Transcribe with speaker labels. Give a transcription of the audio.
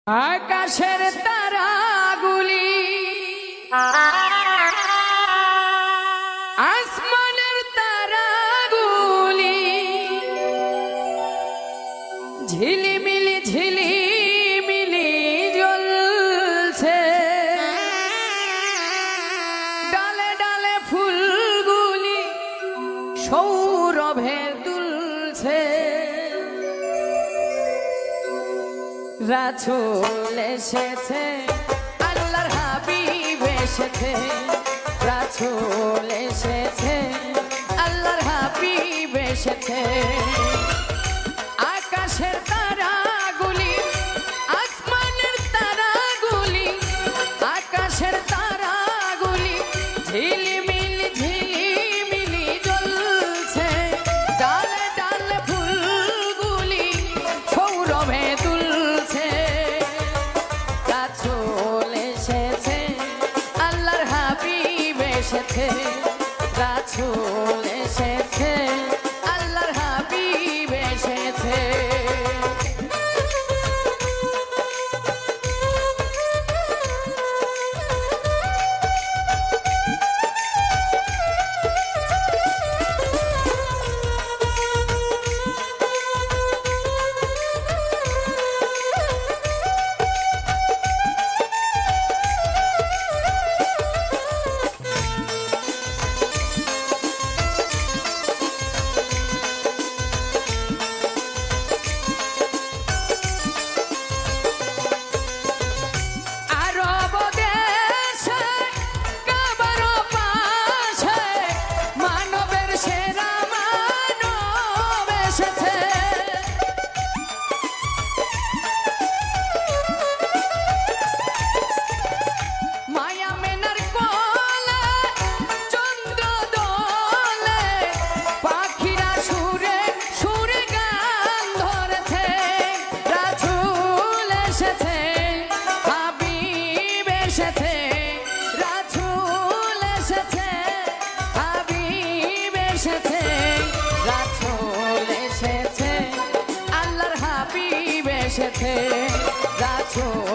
Speaker 1: আকাশের তারাগুলি আসমানের তারাগুলি ঝিলিমিলি ঝিলিমিলি জ্বলছে, ডালে ডালে ফুলগুলি সৌরভে দুলছে। রাসূল এসেছে, আল্লাহর হাবিব এসেছে। রাসূল এসেছে, আল্লাহর হাবিব এসেছে। আকাশের তারাগুলি আসমানের তারাগুলি, আকাশের তারাগুলি ঝিলিমিলি ঝিলিমিলি জ্বলছে, ডালে ডালে ফুলগুলি সৌরভে দুলছে। রাসূল এসেছে, আল্লাহর হাবিব এসেছে। রাসূল এসেছে, আল্লাহর হাবিব এসেছে। রাসূল